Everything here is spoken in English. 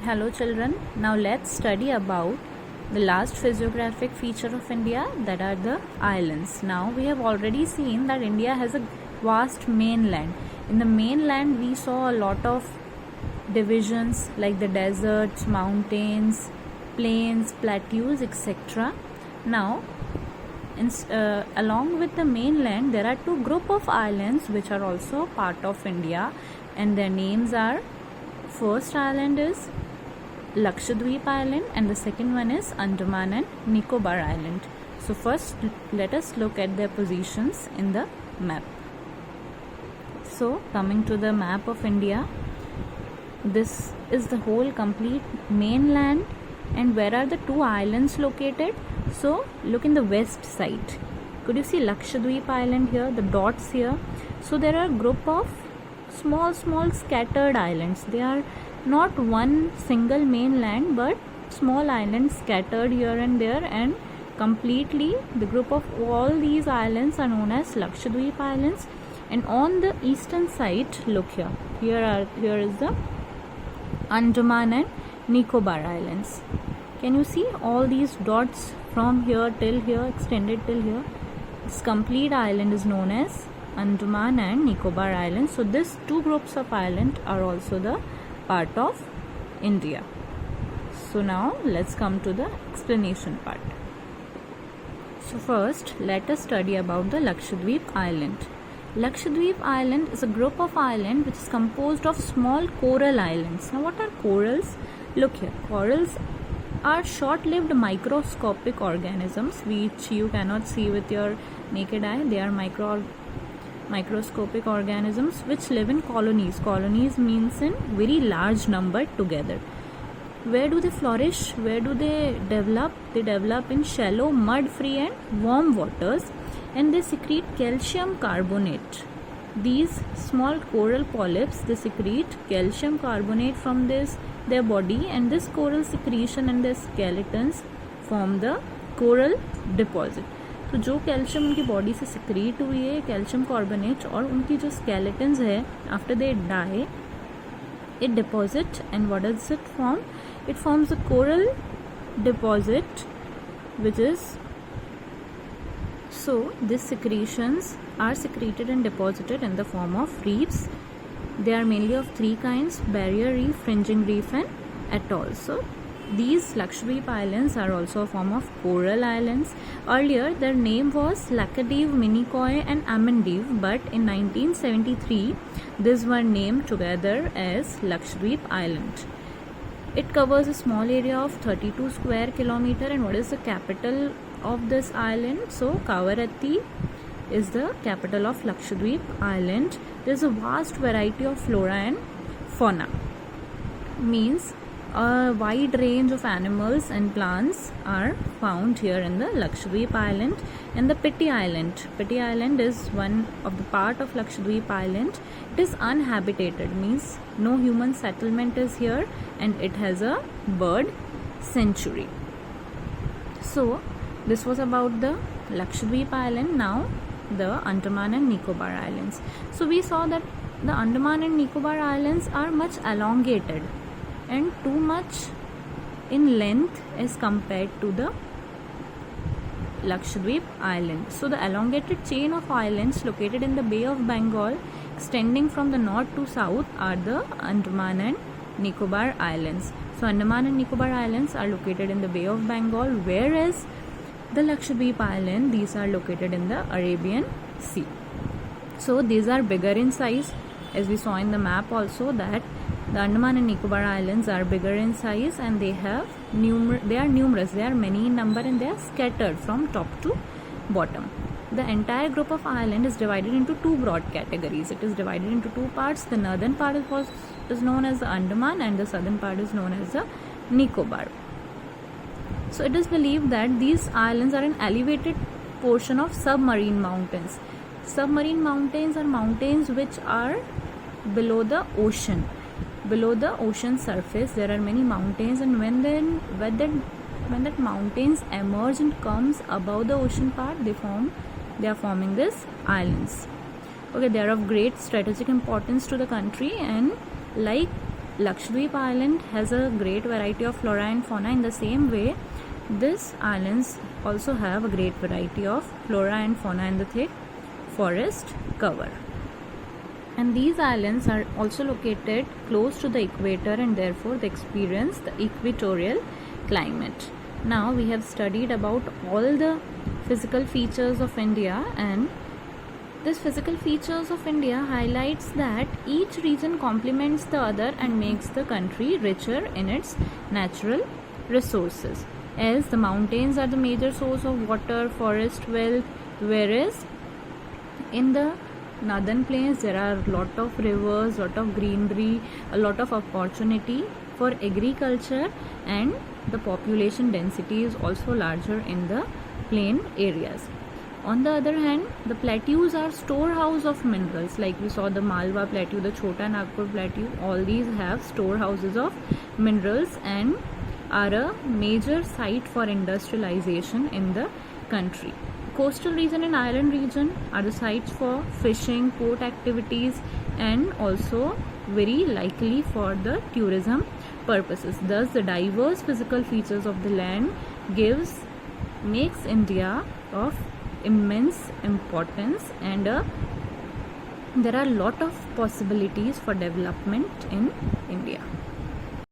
Hello children, now let's study about the last physiographic feature of India, that are the islands. Now we have already seen that India has a vast mainland. In the mainland we saw a lot of divisions like the deserts, mountains, plains, plateaus, etc. Now along with the mainland there are two group of islands which are also part of India, and their names are, first island is Lakshadweep Island and the second one is Andaman and Nicobar Island. So first let us look at their positions in the map. So coming to the map of India, this is the whole complete mainland, and where are the two islands located? So look in the west side. Could you see Lakshadweep Island here, the dots here? So there are a group of small scattered islands. They are not one single mainland but small islands scattered here and there, and completely the group of all these islands are known as Lakshadweep Islands. And on the eastern side, look here, here is the Andaman and Nicobar Islands. Can you see all these dots from here till here, extended till here? This complete island is known as Andaman and Nicobar Islands. So these two groups of islands are also the part of India. So now let's come to the explanation part. So first let us study about the Lakshadweep Island. Lakshadweep Island is a group of islands which is composed of small coral islands. Now what are corals? Look here, corals are short-lived microscopic organisms which you cannot see with your naked eye. They are microscopic organisms which live in colonies. Colonies means in very large number together. Where do they flourish? Where do they develop? They develop in shallow, mud-free and warm waters, and they secrete calcium carbonate. These small coral polyps, they secrete calcium carbonate from their body, and this coral secretion and their skeletons form the coral deposit. तो जो calcium उनकी body से secrete हुई है calcium carbonate, और उनकी जो skeletons है after they die it deposit, and what does it form? It forms a coral deposit which is, so these secretions are secreted and deposited in the form of reefs. They are mainly of three kinds: barrier reef, fringing reef and atoll. So these Lakshadweep Islands are also a form of coral islands. Earlier their name was Laccadive, Minicoy and Amendive, but in 1973 these were named together as Lakshadweep Island. It covers a small area of 32 square kilometer. And what is the capital of this island? So Kavaratti is the capital of Lakshadweep Island. There is a vast variety of flora and fauna. Means a wide range of animals and plants are found here in the Lakshadweep Island. And the Piti Island. Piti Island is one of the part of Lakshadweep Island. It is uninhabited, means no human settlement is here, and it has a bird sanctuary. So this was about the Lakshadweep Island. Now the Andaman and Nicobar Islands. So we saw that the Andaman and Nicobar Islands are much elongated and too much in length as compared to the Lakshadweep Island. So the elongated chain of islands located in the Bay of Bengal, extending from the north to south, are the Andaman and Nicobar Islands. So Andaman and Nicobar Islands are located in the Bay of Bengal, whereas the Lakshadweep Island, these are located in the Arabian Sea. So these are bigger in size, as we saw in the map also, that the Andaman and Nicobar Islands are bigger in size, and they are numerous, they are many in number, and they are scattered from top to bottom. The entire group of island is divided into two broad categories. It is divided into two parts. The northern part is known as the Andaman, and the southern part is known as the Nicobar. So it is believed that these islands are an elevated portion of submarine mountains. Submarine mountains are mountains which are below the ocean. Below the ocean surface there are many mountains, and when that mountains emerge and comes above the ocean part, they are forming these islands. Okay, they are of great strategic importance to the country, and like Lakshadweep Island has a great variety of flora and fauna. In the same way, these islands also have a great variety of flora and fauna and the thick forest cover. And these islands are also located close to the equator, and therefore they experience the equatorial climate. Now we have studied about all the physical features of India, and this physical features of India highlights that each region complements the other and makes the country richer in its natural resources. As the mountains are the major source of water, forest wealth, whereas in the northern plains there are a lot of rivers, lot of greenery, a lot of opportunity for agriculture, and the population density is also larger in the plain areas. On the other hand, the plateaus are storehouse of minerals, like we saw the Malwa Plateau, the Chota Nagpur Plateau. All these have storehouses of minerals and are a major site for industrialization in the country. Coastal region and island region are the sites for fishing, port activities, and also very likely for the tourism purposes. Thus, the diverse physical features of the land makes India of immense importance, and there are a lot of possibilities for development in India.